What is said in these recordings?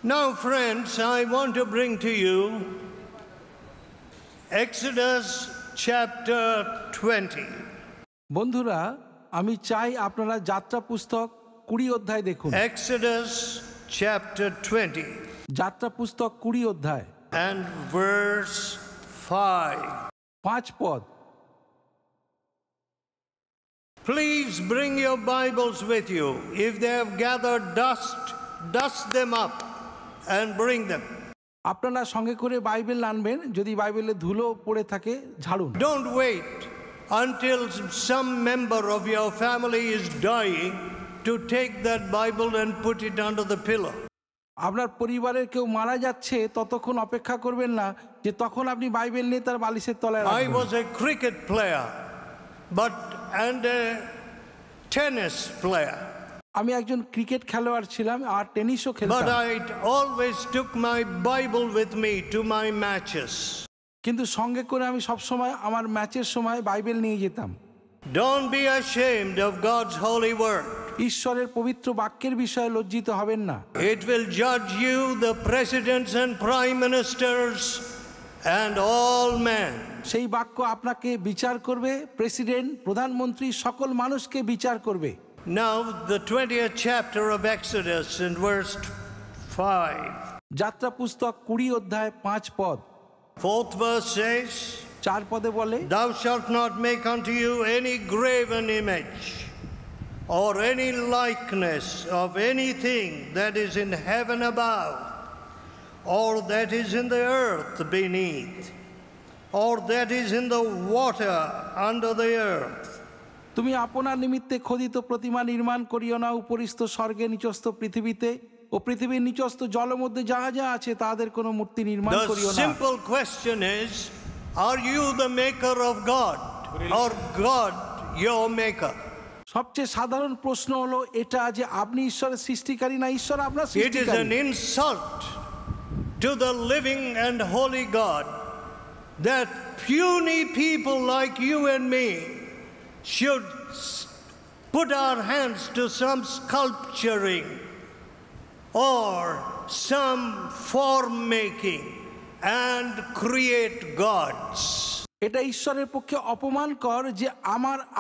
Now, friends, I want to bring to you Exodus chapter 20. বন্ধুরা, আমি চাই আপনারা যাত্রা পুস্তক 20 অধ্যায় দেখুন। Exodus chapter 20. যাত্রা পুস্তক 20 অধ্যায় and verse 5. 5 পদ। Please bring your Bibles with you. If they have gathered dust, dust them up and bring them. আপনারা সঙ্গে করে বাইবেল আনবেন, যদি বাইবেলে ধুলো পড়ে থাকে ঝাড়ুন। Don't wait until some member of your family is dying to take that Bible and put it under the pillow. আপনার পরিবারের কেউ মারা যাচ্ছে ততক্ষণ অপেক্ষা করবেন না যে তখন আপনি বাইবেল নিয়ে তার বালিশের তলায় রাখবেন। I was a cricket player and a tennis player. আমি একজন ক্রিকেট খেলোয়াড় ছিলাম আর টেনিসও খেলতাম। But I always took my Bible with me to my matches. কিন্তু সঙ্গে করে আমি সব সময় আমার ম্যাচের সময় বাইবেল নিয়ে যেতাম। Don't be ashamed of God's holy word. ঈশ্বরের পবিত্র বাক্যের বিষয়ে লজ্জিত হবেন না। It will judge you, the presidents and prime ministers and all men. সেই বাক্য আপনাকে বিচার করবে, প্রেসিডেন্ট, প্রধানমন্ত্রী, সকল মানুষকে বিচার করবে। Now the 20th chapter of Exodus in verse 5. যাত্রা পুস্তক 20 অধ্যায় 5 পদ। 4th verse says, 4 পদে বলে, Thou shalt not make unto you any graven image or any likeness of anything that is in heaven above, or that is in the earth beneath, or that is in the water under the earth. তুমি আপনার নিমিত্তে খোদিত প্রতিমা নির্মাণ করিও না, উপরিস্থ স্বর্গে নিচস্থ পৃথিবীতে ও পৃথিবীর নিচস্থ জলের মধ্যে যা যা আছে তাদের কোনো মূর্তি নির্মাণ করিও না। The simple question is, are you the maker of God or God your maker? সবচেয়ে সাধারণ প্রশ্ন হলো এটা যে আপনি ঈশ্বরের সৃষ্টিকারী না ঈশ্বর আপনার সৃষ্টিকারী। It is an insult to the living and holy God that puny people like you and me should put our hands to some sculpturing or some form making and create gods. এটা ঈশ্বরের পক্ষে অপমানকর যে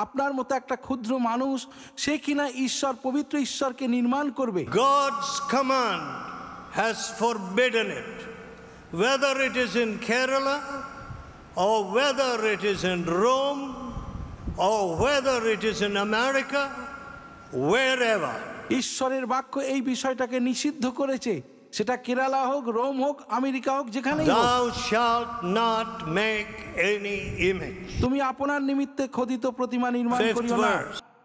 আপনার মতো একটা ক্ষুদ্র মানুষ সে কিনা ঈশ্বর, পবিত্র ঈশ্বরকে নির্মাণ করবে। God's command has forbidden it, whether it is in Kerala or whether it is in Rome or whether it is in America, wherever. ঈশ্বরের বাক্য এই বিষয়টাকে নিষিদ্ধ করেছে, সেটা কেরালা হোক, রোম হোক, আমেরিকা হোক, যেখানেই হোক। Thou shalt not make any image. তুমি আপনার নিমিত্তে খোদিত প্রতিমা নির্মাণ করিও না।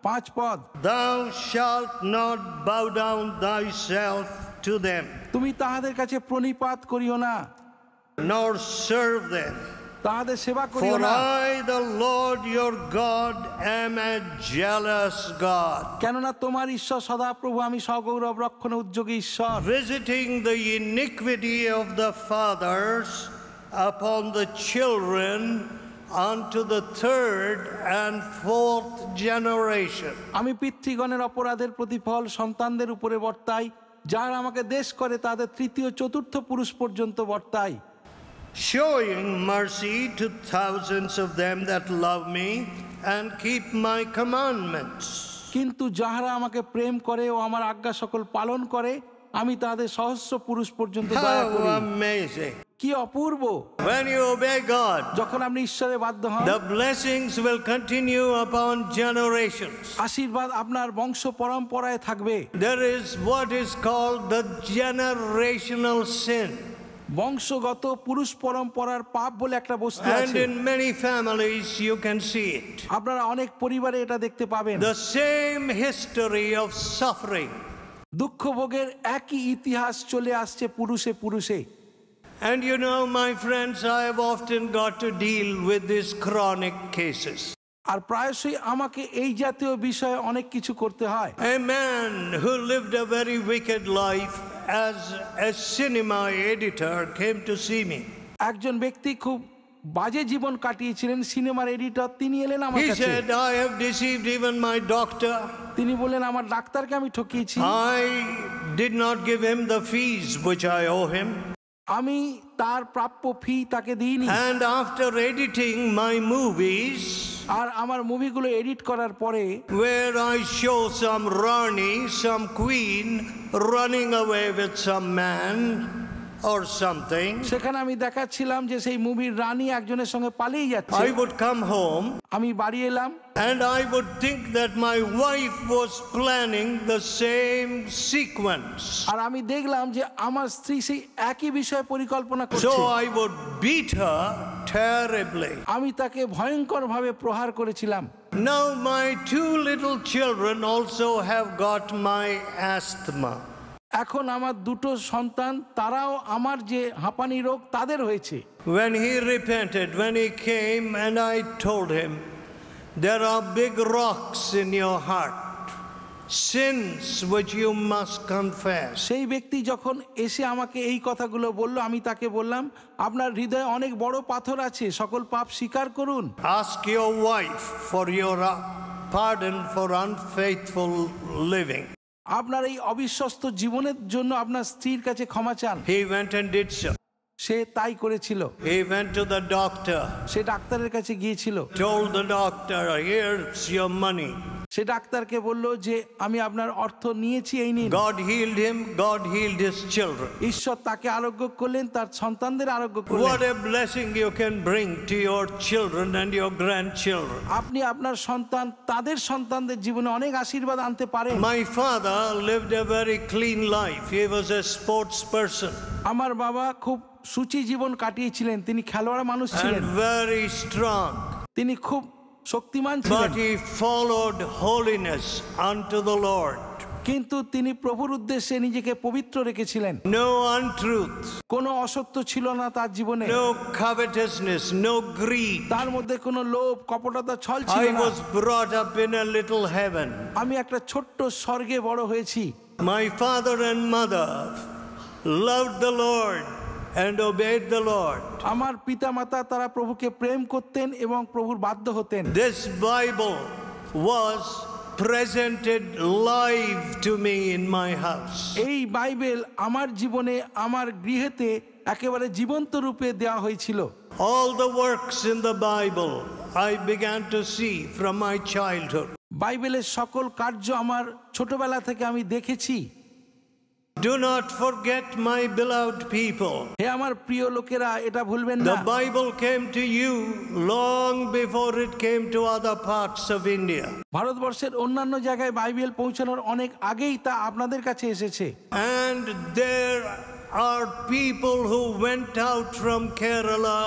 5 পদ। Thou shalt not bow down thyself to them, তুমি তাহাদের কাছে প্রণিপাত করিও না, nor serve them. তাহাদের সেবা করিও For না। I, the Lord your God, am a jealous God, কেননা তোমার ঈশ্বর সদাপ্রভু, আমি সগৌরব রক্ষণ উদ্যোগী ঈশ্বর, visiting the iniquity of the fathers upon the children unto the 3rd and 4th generation. আমি পিতৃগণের অপরাধের প্রতিফল সন্তানদের উপরে বর্তাই, যারা আমাকে দেশ করে তাদের 3য় 4র্থ পুরুষ পর্যন্ত বর্তাই, showing mercy to thousands of them that love me and keep my commandments. কিন্তু যাহারা আমাকে প্রেম করে ও আমার আজ্ঞা সকল পালন করে আমি তাদের সহস্র পুরুষ পর্যন্ত দয়া করি। How amazing! কি অপূর্ব! When you obey God, যখন আপনি ঈশ্বরে বাধ্য হন, the blessings will continue upon generations. আশীর্বাদ আপনার বংশ পরম্পরায় থাকবে। There is what is called the generational sin. বংশগত পুরুষ পরম্পরার পাপ বলে একটা বস্তু And আছে। in many families you can see it. আপনারা অনেক পরিবারে এটা দেখতে পাবেন। The same history of suffering. দুঃখ ভোগের একই ইতিহাস চলে আসছে পুরুষে পুরুষে। And you know, my friends, I have often got to deal with these chronic cases. আর প্রায়শই আমাকে এই জাতীয় বিষয়ে অনেক কিছু করতে হয়। A man who lived a very wicked life as a cinema editor came to see me. একজন ব্যক্তি খুব বাজে জীবন কাটিয়েছিলেন সিনেমার এডিটর, তিনি এলেন আমার He কাছে। said, I have deceived even my doctor. তিনি বললেন আমার ডাক্তারকে আমি ঠকিয়েছি, I did not give him the fees which I owe him. আমি তার প্রাপ্য ফি তাকে দিইনি। And after editing my movies, আর আমার মুভিগুলো এডিট করার পরে where I show some Rani, some queen running away with some man or something, সেখানে আমি দেখাচ্ছিলাম যে সেই মুভির রানী একজনের সঙ্গে পালিয়ে যাচ্ছে। I would come home আমি বাড়ি এলাম and I would think that my wife was planning the same sequence. আর আমি দেখলাম যে আমার স্ত্রী সেই একই বিষয়ে পরিকল্পনা করছে। So I would beat her terribly. আমি তাকে ভয়ঙ্কর ভাবে প্রহার করেছিলাম। Now my two little children also have got my asthma. এখন আমার দুটো সন্তান, তারাও আমার যে হাঁপানি রোগ তাদের হয়েছে। When he repented, when he came and I told him, there are big rocks in your heart, sins which you must confess. সেই ব্যক্তি যখন এসে আমাকে এই কথাগুলো বলল, আমি তাকে বললাম আপনার হৃদয়ে অনেক বড় পাথর আছে, সকল পাপ স্বীকার করুন। Ask your wife for your pardon for unfaithful living. আপনার এই অবিশ্বস্ত জীবনের জন্য আপনার স্ত্রীর কাছে ক্ষমা চান। He went and did so. সে তাই করেছিল। He went to the doctor, সে ডাক্তারের কাছে গিয়েছিল, told the doctor, here's your money. সে ডাক্তারকে বলল যে আমি আপনার অর্থ নিয়েছি, এই নিন। God healed him, God healed his children. ঈশ্বর তাকে আরোগ্য করলেন, তার সন্তানদের আরোগ্য What করলেন। a blessing you can bring to your children and your grandchildren. আপনি আপনার সন্তান, তাদের সন্তানদের জীবনে অনেক আশীর্বাদ আনতে পারেন। My father lived a very clean life. He was a sports person আমার বাবা খুব সূচি জীবন কাটিয়েছিলেন, তিনি খেলোয়াড় মানুষ ছিলেন, and very strong. তিনি খুব শক্তিমান ছিলেন, But he followed holiness unto the Lord. কিন্তু তিনি প্রভুর উদ্দেশ্যে নিজেকে পবিত্র রেখেছিলেন। No untruth, কোনো অসত্য ছিল না তার জীবনে, no covetousness, no greed. তার মধ্যে কোনো লোভ, কপটতা, ছল ছিল I না। was brought up in a little heaven. আমি একটা ছোট্ট স্বর্গে বড় হয়েছি। My father and mother loved the Lord and obeyed the Lord. আমার পিতা মাতা তারা প্রভুকে প্রেম করতেন এবং প্রভুর বাধ্য হতেন। This Bible was presented live to me in my house. এই বাইবেল আমার জীবনে, আমার গৃহেতে একেবারে জীবন্ত রূপে দেওয়া হয়েছিল। All the works in the Bible I began to see from my childhood. বাইবেলের সকল কার্য আমার ছোটবেলা থেকে আমি দেখেছি। Do not forget, my beloved people. হে আমার প্রিয় লোকেরা, এটা ভুলবেন না। The Bible came to you long before it came to other parts of India. ভারতবর্ষের অন্যান্য জায়গায় বাইবেল পৌঁছানোর অনেক আগেই তা আপনাদের কাছে এসেছে। And there are people who went out from Kerala,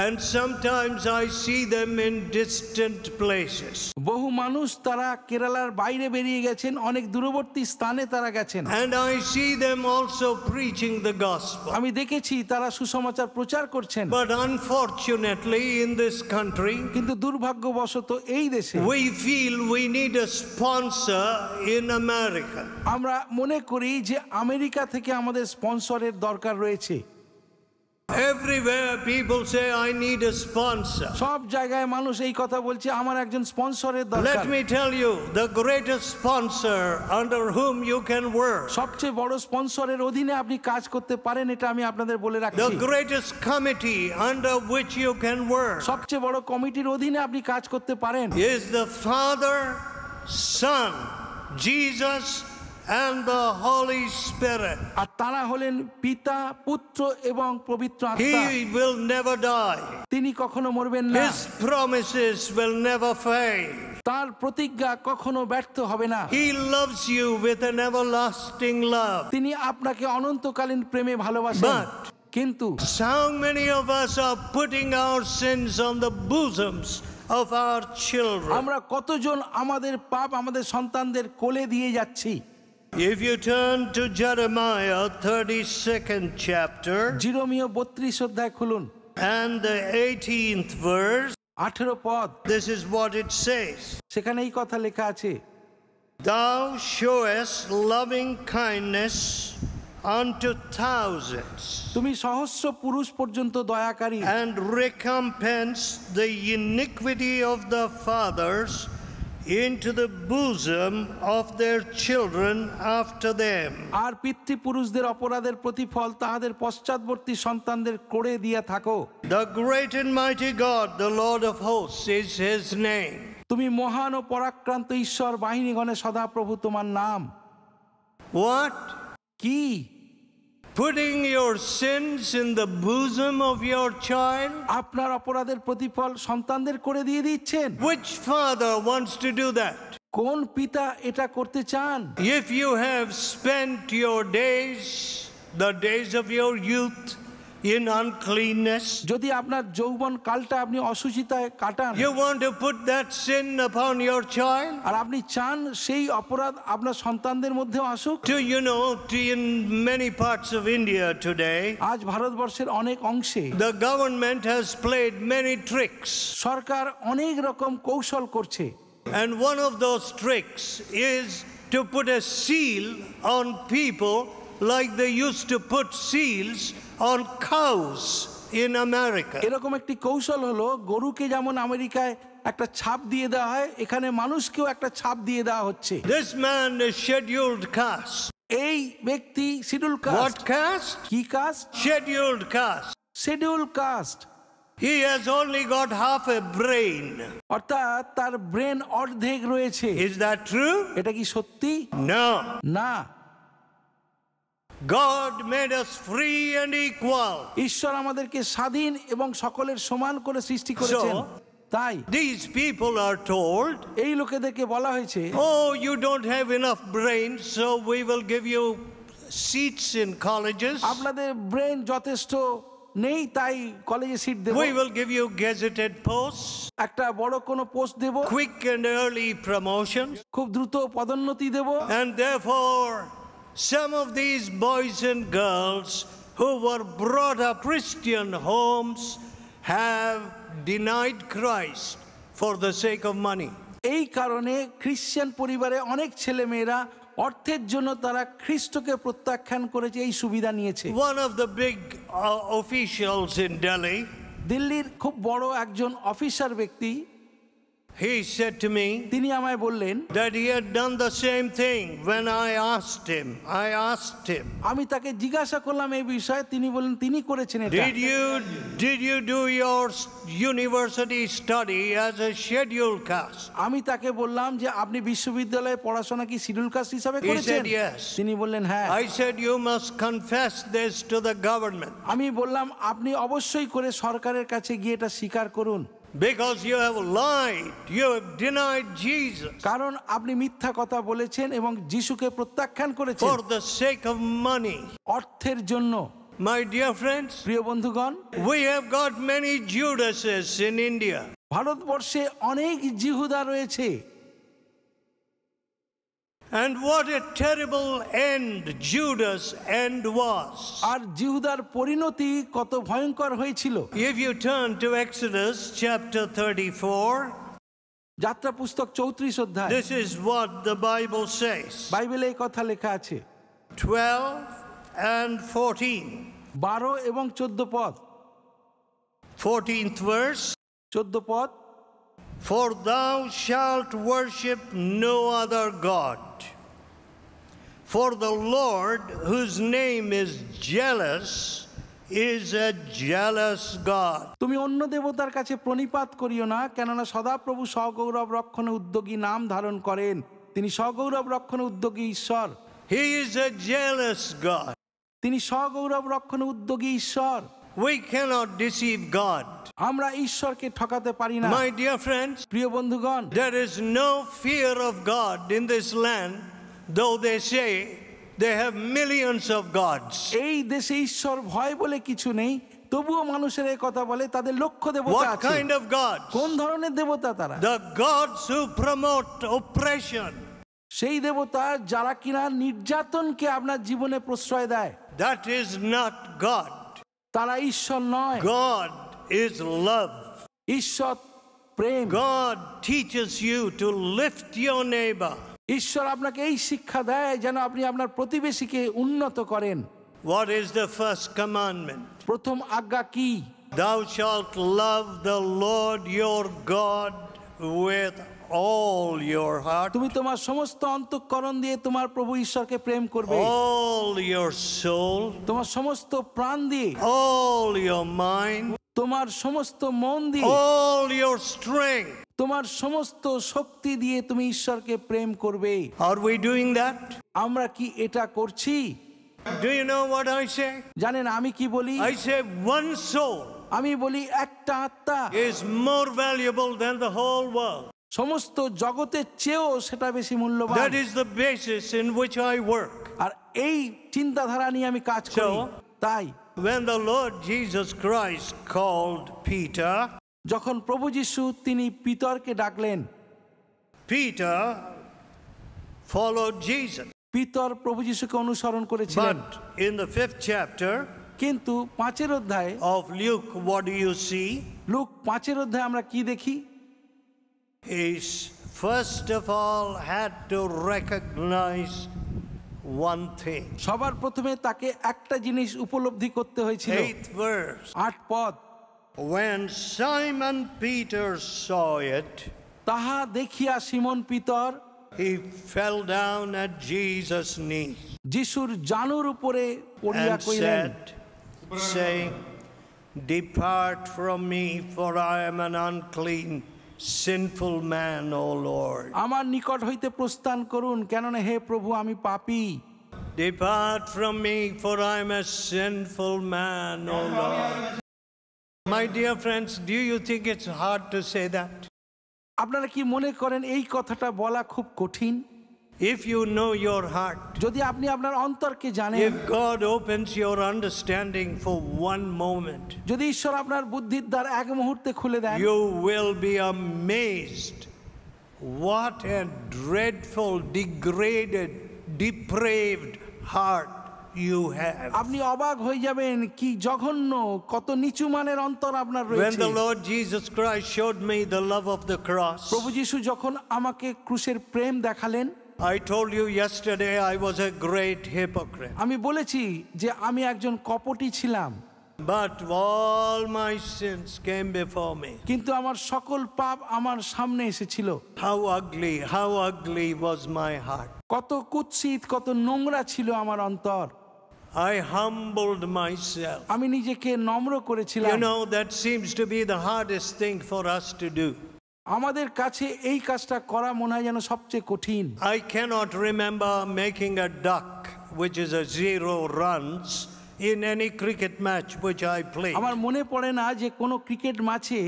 and sometimes I see them in distant places. বহু মানুষ তারা কেরালার বাইরে বেরিয়ে গেছেন, অনেক দূরবর্তী স্থানে তারা গেছেন। And I see them also preaching the gospel. আমি দেখেছি তারা সুসমাচার প্রচার করছেন। But unfortunately in this country, কিন্তু দুর্ভাগ্যবশত এই দেশে we feel we need a sponsor in America. আমরা মনে করি যে আমেরিকা থেকে আমাদের স্পন্সরের দরকার রয়েছে। Everywhere people say I need a sponsor. সব জায়গায় মানুষ এই কথা বলছে আমার একজন স্পন্সরের দরকার। Let me tell you, the greatest sponsor under whom you can work, সবচেয়ে বড় স্পন্সরের অধীনে আপনি কাজ করতে পারেন, এটা আমি আপনাদের বলে the রাখছি। greatest committee under which you can work, সবচেয়ে বড় কমিটির অধীনে আপনি কাজ করতে পারেন is the Father, Son, Jesus, and the Holy Spirit. আর তারা হলেন পিতা, পুত্র এবং পবিত্র আত্মা। He will never die. তিনি কখনো মরবেন না, His promises will never fail. তার প্রতিজ্ঞা কখনো ব্যর্থ হবে না। He loves you with an everlasting love. তিনি আপনাকে অনন্তকালীন প্রেমে ভালোবাসেন। But কিন্তু how many of us are putting our sins on the bosoms of our children? আমরা কতজন আমাদের পাপ আমাদের সন্তানদের কোলে দিয়ে যাচ্ছি? If you turn to Jeremiah 32nd chapter জিরোমীয় 32 অধ্যায় খুলুন and the 18th verse, 18 পদ, this is what it says. সেখানে এই কথা লেখা আছে, Thou showest loving kindness unto thousands. তুমি সহস্র পুরুষ পর্যন্ত দয়াকারী, and recompense the iniquity of the fathers into the bosom of their children after them. আর পিতৃপুরুষদের অপরাধের প্রতিফল তাহাদের পশ্চাৎবর্তী সন্তানদের করে দিয়া থাকো। The great and mighty God, the Lord of hosts, is his name. তুমি মহান ও পরাক্রান্ত ঈশ্বর, বাহিনীগণে সদাপ্রভু তোমার নাম। What? কি? Putting your sins in the bosom of your child? আপনার অপরাধের প্রতিফল সন্তানদের করে দিয়ে দিচ্ছেন? Which father wants to do that? কোন পিতা এটা করতে চান? If you have spent your days, the days of your youth, in uncleanness, যদি আপনার যৌবন কালটা আপনি অশুচিতায় কাটান, you want to put that sin upon your child? আর আপনি চান সেই অপরাধ আপনার সন্তানদের মধ্যেও আসুক। Do you know, in many parts of India today, আজ ভারতবর্ষের অনেক অংশে the government has played many tricks. সরকার অনেক রকম কৌশল করছে, And one of those tricks is to put a seal on people like they used to put seals on cows in America. এরকম একটি কৌশল হলো, গরুকে যেমন আমেরিকায় একটা ছাপ দিয়ে দেওয়া হয়, এখানে মানুষকেও একটা ছাপ দিয়ে দেওয়া হচ্ছে। This man is scheduled caste. এই ব্যক্তি শিডিউল What কাস্ট। caste? কি caste? Scheduled caste. Schedule caste. He has only got half a brain. অর্থাৎ তার ব্রেন অর্ধেক রয়েছে। Is that true? এটা কি সত্যি? No. না। God made us free and equal. ঈশ্বর আমাদেরকে স্বাধীন এবং সকলের সমান করে সৃষ্টি করেছেন। তাই These people are told, এই লোকেদেরকে বলা হয়েছে, oh, you don't have enough brains, so we will give you seats in colleges. আপনাদের ব্রেন যথেষ্ট নেই, তাই কলেজে সিট দেব, We will give you gazetted posts, একটা বড় কোনো পোস্ট দেব, quick and early promotions. খুব দ্রুত পদোন্নতি দেব। And therefore, some of these boys and girls who were brought up Christian homes have denied Christ for the sake of money. এই কারণে Christian পরিবারে অনেক ছেলেমেয়েরা অর্থের জন্য তারা খ্রিস্টকে প্রত্যাখ্যান করেছে, এই সুবিধা নিয়েছে। One of the big officials in Delhi, দিল্লির খুব বড় একজন অফিসার ব্যক্তি, he said to me তিনি আমায় বললেন that he had done the same thing when I asked him. আমি তাকে জিজ্ঞাসা করলাম এই বিষয়ে, তিনি বললেন তিনি করেছেন এটা। Did you do your university study as a scheduled caste? আমি তাকে বললাম যে আপনি বিশ্ববিদ্যালয়ে পড়াশোনা কি শিডিউল কাস্ট হিসাবে He করেছেন? said yes. তিনি বললেন হ্যাঁ। I said you must confess this to the government. আমি বললাম আপনি অবশ্যই করে সরকারের কাছে গিয়ে এটা স্বীকার করুন, Because you have lied, you have denied Jesus কারণ আপনি মিথ্যা কথা বলেছেন এবং যিশুকে প্রত্যাখ্যান করেছেন for the sake of money. অর্থের জন্য। My dear friends, প্রিয় বন্ধুগণ, we have got many Judases in India. ভারতবর্ষে অনেক জিহুদা রয়েছে। And what a terrible end Judas' end was. আর জিহুদার পরিণতি কত ভয়ঙ্কর হয়েছিল। If you turn to Exodus chapter 34, যাত্রা পুস্তক 34 অধ্যায়, this is what the Bible says. বাইবেলে এই কথা লেখা আছে, 12 and 14. 12 এবং 14 পদ। 14th verse. 14 পদ, For thou shalt worship no other God. For the Lord, whose name is jealous, is a jealous God. তুমি অন্য দেবতার কাছে প্রণিপাত করিও না, কেননা সদাপ্রভু সগৌরব রক্ষণে উদ্যোগী নাম ধারণ করেন। তিনি সগৌরব রক্ষণে উদ্যোগী ঈশ্বর। He is a jealous God. তিনি সগৌরব রক্ষণে উদ্যোগী ঈশ্বর। We cannot deceive God. আমরা ঈশ্বরকে ঠকাতে পারি না। My dear friends, প্রিয় বন্ধুগণ, there is no fear of God in this land, though they say they have millions of gods. এই দেশে ঈশ্বর ভয় বলে কিছু নেই, তবুও মানুষের এই কথা বলে তাদের লক্ষ্য দেবতা What আছে। kind of gods? কোন ধরনের দেবতা তারা? The gods who promote oppression. সেই দেবতা যারা কিনা নির্যাতনকে আপনার জীবনে প্রশ্রয় দেয়। That is not God. তারা ঈশ্বর নয়। God is love. ঈশ্বর প্রেম। God teaches you to lift your neighbor. ঈশ্বর আপনাকে এই শিক্ষা দেয় যেন আপনি আপনার প্রতিবেশীকে উন্নত করেন। What is the first commandment? প্রথম আজ্ঞা কি? Thou shalt love the Lord your God with all your heart, তুমি তোমার সমস্ত অন্তঃকরণ দিয়ে তোমার প্রভু ঈশ্বরকে প্রেম করবে, all your soul, তোমার সমস্ত প্রাণ দিয়ে, all your mind, তোমার সমস্ত মন দিয়ে, all your strength. তোমার সমস্ত শক্তি দিয়ে তুমি ঈশ্বরকে প্রেম করবে। Are we doing that? আমরা কি এটা করছি? Do you know what I say? জানেন আমি কি বলি? I say one soul আমি বলি একটা আত্মা is more valuable than the whole world. সমস্ত জগতের চেয়েও সেটা বেশি মূল্যবান। That is the basis in which I work. আর এই চিন্তাধারা নিয়ে আমি কাজ করি। তাই When the Lord Jesus Christ called Peter, যখন প্রভু যিশু তিনি পিতরকে ডাকলেন, Peter followed Jesus. পিতর প্রভু যিশুকে অনুসরণ করেছিলেন। But in the 5th chapter কিন্তু 5 অধ্যায়ে of Luke, what do you see? Look 5 অধ্যায়ে আমরা কি দেখি? He first of all had to recognize one thing. সবার প্রথমে তাকে একটা জিনিস উপলব্ধি করতে হয়েছিল। 8th verse. 8 পদ। When Simon Peter saw it, তাহা দেখিয়া Simon Peter he fell down at Jesus' knees যিশুর জানুর উপরে পড়িয়া and কইলেন, said, saying, Depart from me, for I am an unclean, sinful man, O Lord. আমার নিকট হইতে প্রস্থান করুন, কেননা হে প্রভু আমি পাপী। Depart from me, for I am a sinful man, O Lord. My dear friends, do you think it's hard to say that? আপনারা কি মনে করেন এই কথাটা বলা খুব কঠিন? If you know your heart, যদি আপনি আপনার অন্তরকে জানেন, if God opens your understanding for one moment, যদি ঈশ্বর আপনার বুদ্ধির দ্বার এক মুহূর্তে খুলে দেন, you will be amazed what a dreadful, degraded, depraved heart you have. আপনি অবাক হয়ে যাবেন কি জঘন্য, কত নিচু মানের অন্তর আপনার When রয়েছে। the Lord Jesus Christ showed me the love of the cross, প্রভু যিশু যখন আমাকে ক্রুশের প্রেম দেখালেন, I told you yesterday I was a great hypocrite. আমি বলেছি যে আমি একজন কপটি ছিলাম, But all my sins came before me. কিন্তু আমার সকল পাপ আমার সামনে এসেছিল। How ugly was my heart. কত কুৎসিত, কত নোংরা ছিল আমার অন্তর। I humbled myself. আমি নিজেকে নম্র করেছিলাম। You know, that seems to be the hardest thing for us to do. আমাদের কাছে এই কাজটা করা মনে হয় যেন সবচেয়ে কঠিন। I cannot remember making a duck, which is a 0 runs, in any cricket match which I played. আমার মনে পড়ে না যে কোনো ক্রিকেট ম্যাচে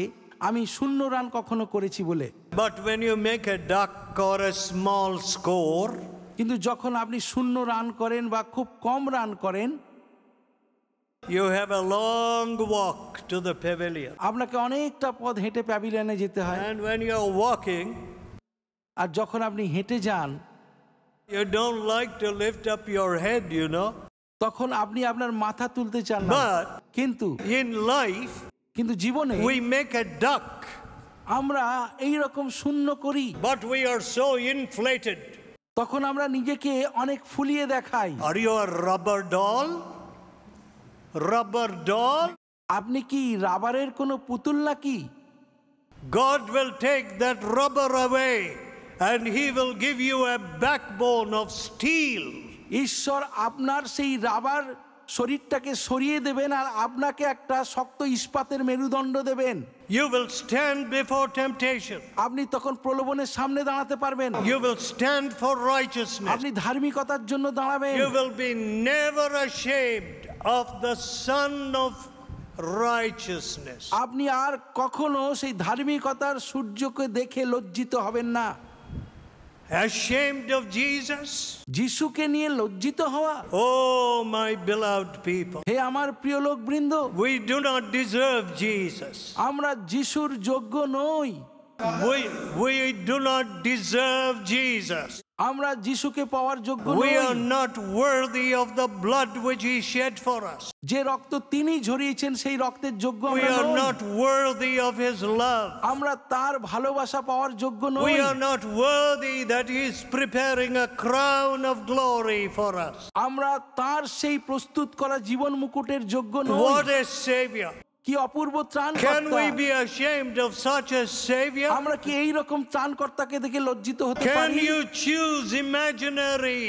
আমি 0 রান কখনো করেছি বলে। But when you make a duck or a small score, কিন্তু যখন আপনি 0 রান করেন বা খুব কম রান করেন, you have a long walk to the pavilion. আপনাকে অনেকটা পথ হেঁটে প্যাভিলিয়নে যেতে হয়। And when you're walking, আর যখন আপনি হেঁটে যান, you don't like to lift up your head, you know. তখন আপনি আপনার মাথা তুলতে চান না। But কিন্তু in life, জীবনে we make a duck, আমরা এই রকম শূন্য করি, but we are so inflated. তখন আমরা নিজেকে অনেক ফুলিয়ে দেখাই। Are you a rubber doll? Rubber doll? আপনি কি রাবারের কোনো পুতুল নাকি? God will take that rubber away and he will give you a backbone of steel. ঈশ্বর আপনার সেই রাবার শরীরটাকে সরিয়ে দেবেন আর আপনাকে একটা শক্ত ইস্পাতের মেরুদণ্ড দেবেন। You will stand before temptation. আপনি তখন প্রলোভনের সামনে দাঁড়াতে পারবেন। You will stand for righteousness. আপনি ধার্মিকতার জন্য দাঁড়াবেন। You will be never ashamed of the Son of righteousness. আপনি আর কখনো সেই ধার্মিকতার সূর্যকে দেখে লজ্জিত হবেন না। Ashamed of Jesus? যিশুকে নিয়ে লজ্জিত হওয়া? Oh, my beloved people. হে আমার প্রিয় লোকবৃন্দ, We do not deserve Jesus. আমরা যিশুর যোগ্য নই। We do not deserve Jesus. আমরা যিশুকে পাওয়ার যোগ্য We নই। are not worthy of the blood which he shed for us. যে রক্ত তিনি ঝরিয়েছেন সেই রক্তের যোগ্য We আমরা are নই। not worthy of his love. আমরা তার ভালোবাসা পাওয়ার যোগ্য নই। We are not worthy that he is preparing a crown of glory for us. আমরা তার সেই প্রস্তুত করা জীবন মুকুটের যোগ্য নই। What a savior. কি অপূর্ব Can ত্রাণকর্তা। we be ashamed of such a savior? আমরা কি এই রকম ত্রাণকর্তাকে দেখে লজ্জিত হতে Can পারি? you choose imaginary,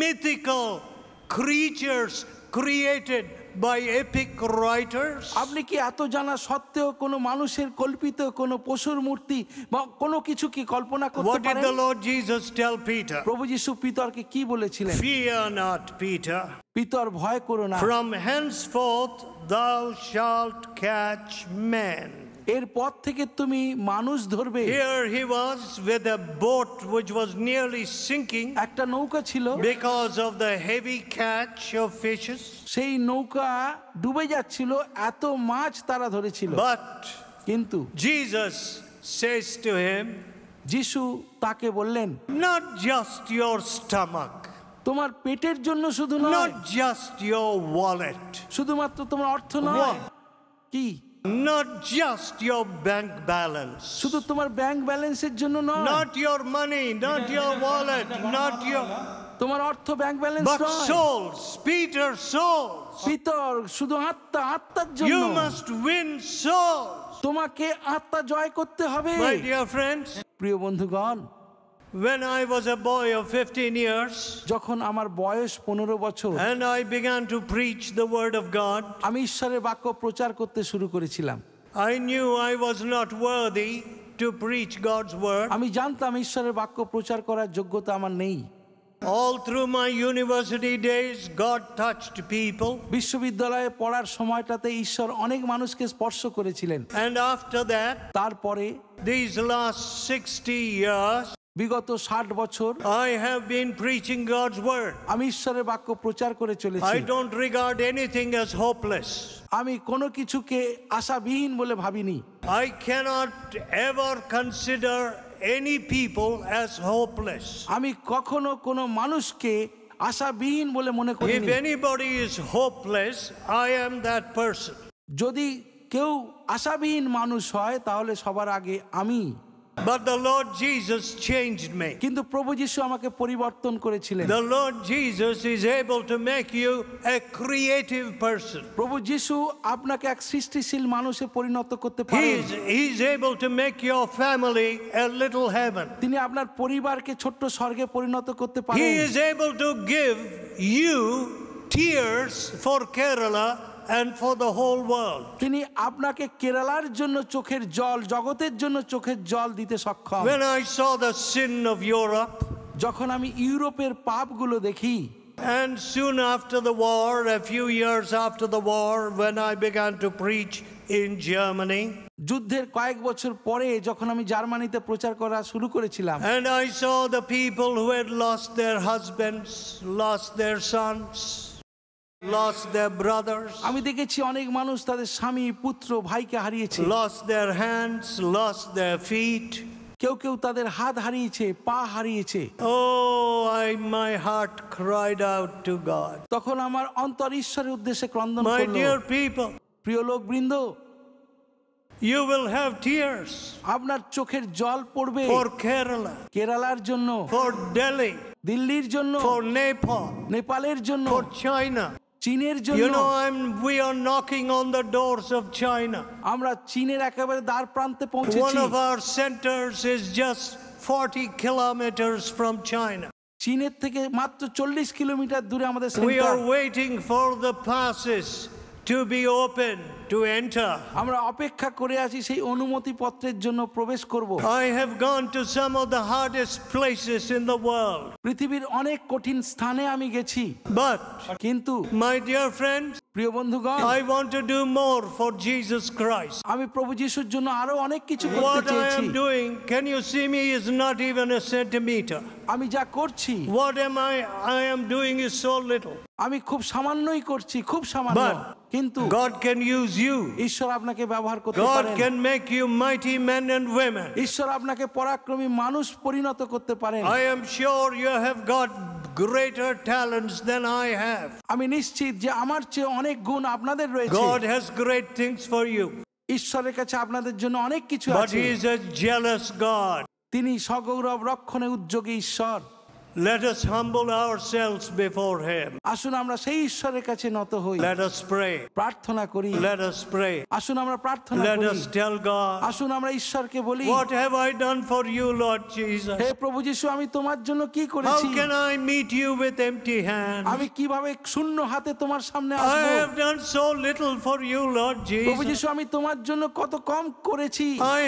mythical creatures created by epic writers? আপনি কি এত জানা সত্ত্বেও কোনো মানুষের কল্পিত কোনো পশুর মূর্তি বা কোনো কিছু কি কল্পনা করতে What did পারেন? the Lord Jesus tell Peter? প্রভু যিশু পিতরকে কি বলেছিলেন? Fear not, Peter. পিতর ভয় করো না, From henceforth thou shalt catch men. এর পর থেকে তুমি মানুষ ধরবে। Here he was with a boat which was nearly sinking একটা নৌকা ছিল, because of the heavy catch of fishes. সেই নৌকা ডুবে যাচ্ছিল, এত মাছ তারা ধরেছিল। But কিন্তু Jesus says to him, যিশু তাকে বললেন, not just your stomach, তোমার পেটের জন্য শুধু নয়, not just your wallet, শুধুমাত্র তোমার অর্থ নয়, কি not just your bank balance, শুধু তোমার ব্যাংক ব্যালেন্সের জন্য নয়, not your money, not your wallet, not your, তোমার অর্থ ব্যাংক ব্যালেন্স but নয়, souls, Peter, souls. পিতর শুধু আত্মা, আত্মার জন্য You must win souls. তোমাকে আত্মা জয় করতে হবে। My dear friends, প্রিয় বন্ধুগণ, when I was a boy of 15 years যখন আমার বয়স 15 বছর and I began to preach the word of God, আমি ঈশ্বরের বাক্য প্রচার করতে শুরু করেছিলাম। I knew I was not worthy to preach God's word. আমি জানতাম ঈশ্বরের বাক্য প্রচার করার যোগ্যতা আমার নেই। All through my university days, God touched people. বিশ্ববিদ্যালয়ে পড়ার সময়টাতে ঈশ্বর অনেক মানুষকে স্পর্শ করেছিলেন। And after that, তারপরে these last 60 years, বিগত 60 বছর I have been preaching God's word. আমি ঈশ্বরের বাক্য প্রচার করে চলেছি। I don't regard anything as hopeless. আমি কোনো কিছুকে আশাবিহীন বলে ভাবিনি। I cannot ever consider any people as hopeless. আমি কখনো কোনো মানুষকে আশাবিহীন বলে মনে If করিনি। anybody is hopeless, I am that person. যদি কেউ আশাবিহীন মানুষ হয় তাহলে সবার আগে আমি। But the Lord Jesus changed me. কিন্তু প্রভু যিশু আমাকে পরিবর্তন করেছিলেন। The Lord Jesus is able to make you a creative person. প্রভু যিশু আপনাকে এক সৃষ্টিশীল মানুষে পরিণত করতে পারেন। He's able to make your family a little heaven. তিনি আপনার পরিবারকে ছোট্ট স্বর্গে পরিণত করতে পারেন। He is able to give you tears for Kerala and for the whole world. তিনি আপনাকে কেরালার জন্য চোখের জল, জগতের জন্য চোখের জল দিতে সক্ষম। When I saw the sin of Europe, যখন আমি ইউরোপের পাপগুলো দেখি, and soon after the war, a few years after the war, when I began to preach in Germany, যুদ্ধের কয়েক বছর পরে যখন আমি জার্মানিতে প্রচার করা শুরু করেছিলাম, and I saw the people who had lost their husbands, lost their sons, lost their brothers, আমি দেখেছি অনেক মানুষ তাদের স্বামী, পুত্র, ভাইকে হারিয়েছে। lost their hands, lost their feet. কেউ কেউ তাদের হাত হারিয়েছে, পা হারিয়েছে। Oh, my heart cried out to God. তখন আমার অন্তর ঈশ্বরের উদ্দেশ্যে ক্রন্দন My করলো। dear people, প্রিয় লোকবৃন্দ, you will have tears আপনার চোখের জল পড়বে for Kerala, কেরালার জন্য, for Delhi, দিল্লির জন্য, for Nepal, নেপালের জন্য, for China. চীনের You জন্য। know, we are knocking on the doors of China. আমরা চীনের একেবারে দ্বার প্রান্তে One পৌঁছেছি। of our centers is just 40 kilometers from China. চীনের থেকে মাত্র 40 কিলোমিটার দূরে আমাদের We centre. are waiting for the passes to be open to enter. আমরা অপেক্ষা করে আছি সেই অনুমতি পত্রের জন্য প্রবেশ করব। I have gone to some of the hardest places in the world. পৃথিবীর অনেক কঠিন স্থানে আমি গেছি, But, কিন্তু my dear friends, প্রিয় বন্ধুগণ, I want to do more for Jesus Christ. আমি প্রভু যিশুর জন্য আরো অনেক কিছু করতে What I চেয়েছি। am doing, can you see me, is not even a centimeter. আমি যা করছি, What I am doing is so little. আমি খুব সামান্যই করছি, খুব সামান্য। But কিন্তু God can use you. ঈশ্বর আপনাকে ব্যবহার করতে God পারেন। can make you mighty men and women. ঈশ্বর আপনাকে পরাক্রমী মানুষ পরিণত করতে পারেন। I am sure you have got greater talents than I have. আমি নিশ্চিত যে আমার চেয়ে অনেক গুণ আপনাদের রয়েছে। God has great things for you. ঈশ্বরের কাছে আপনাদের জন্য অনেক কিছু But আছে। He is a jealous God. তিনি সগৌরব রক্ষণে উদ্যোগী ঈশ্বর। Let us humble ourselves before Him. আসুন আমরা সেই ঈশ্বরের কাছে নত হই। Let us pray. প্রার্থনা করি। Let us pray. আসুন আমরা প্রার্থনা Let করি। us tell God, আসুন আমরা ঈশ্বরকে বলি, what have I done for you, Lord Jesus? হে প্রভু যিশু, আমি তোমার জন্য কি How করেছি? can I meet you with empty hands? আমি কিভাবে শূন্য হাতে তোমার সামনে I আসবো? have done so little for you, Lord প্রভু Jesus. যিশু, আমি তোমার জন্য কত কম করেছি। I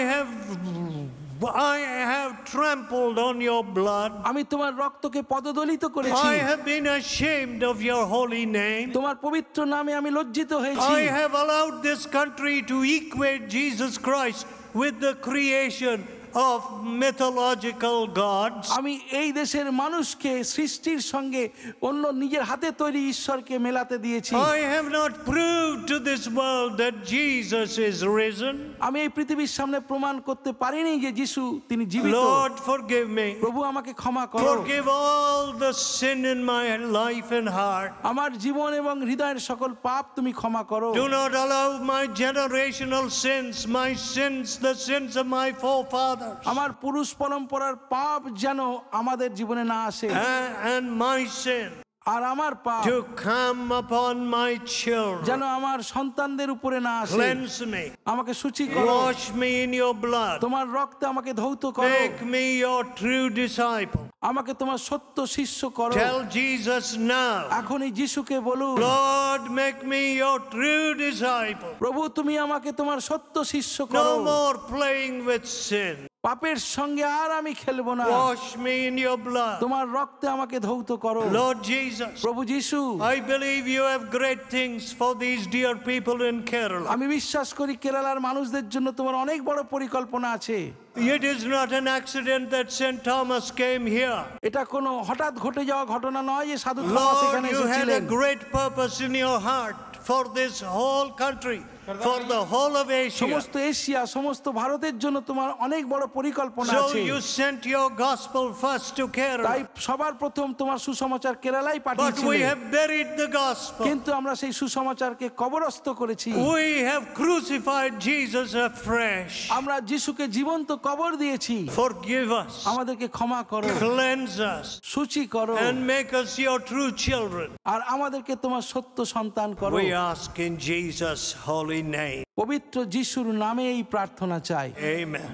have trampled on your blood. আমি তোমার রক্তকে পদদলিত করেছি। I have been ashamed of your holy name. তোমার পবিত্র নামে আমি লজ্জিত হয়েছি। I have allowed this country to equate Jesus Christ with the creation of mythological gods. আমি এই দেশের মানুষকে সৃষ্টির সঙ্গে অন্য নিজের হাতে তৈরি ঈশ্বরকে মেলাতে দিয়েছি। I have not proved to this world that Jesus is risen. আমি এই পৃথিবীর সামনে প্রমাণ করতে পারিনি যে যিশু তিনি জীবিত। Lord, forgive me. প্রভু আমাকে ক্ষমা করো। Forgive all the sin in my life and heart. আমার জীবন এবং হৃদয়ের সকল পাপ তুমি ক্ষমা করো। Do not allow my generational sins, my sins, the sins of my forefathers, আমার পুরুষ পরম্পরার পাপ যেন আমাদের জীবনে না আসে, and my sin আর আমার পাপ to come upon my children. যেন আমার সন্তানদের উপরে না আসে। Cleanse me. আমাকে শুচি করো। Wash me in your blood. তোমার রক্তে আমাকে ধৌত করো। Make me your true disciple. আমাকে তোমার সত্য শিষ্য করো। Tell Jesus now, এখনই যিশুকে বলুন, Lord, make me your true disciple. প্রভু তুমি আমাকে তোমার সত্য শিষ্য করো। No more playing with sin. পাপের সঙ্গে আর আমি খেলবো না। Wash me in your blood. তোমার রক্তে আমাকে ধৌত করো। Lord Jesus, প্রভু যিশু, I believe you have great things for these dear people in Kerala. আমি বিশ্বাস করি কেরালার মানুষদের জন্য তোমার অনেক বড় পরিকল্পনা আছে। It is not an accident that St. Thomas came here. এটা কোনো হঠাৎ ঘটে যাওয়া ঘটনা নয় যে সাধু থমাস Lord, এখানে you had a এসেছিলেন। great purpose in your heart for this whole country, for the whole of Asia. সমস্ত এশিয়া, সমস্ত ভারতের জন্য তোমার অনেক বড় পরিকল্পনা So আছে। you sent your gospel first to তাই Kerala. সবার প্রথম তোমার সুসমাচার কেরালাই But we পাঠিয়েছিলে। have buried the gospel. কিন্তু আমরা সেই সুসমাচারকে কবরস্থ করেছি। We have crucified Jesus afresh. আমরা যিশুকে জীবন্ত কবর দিয়েছি। Forgive us, আমাদেরকে ক্ষমা করো, cleanse us, শুচি করো, and make us your true children. আর আমাদেরকে তোমার সত্য সন্তান করো। We ask in Jesus' holy name. পবিত্র যিশুর নামে এই প্রার্থনা চাই। Amen.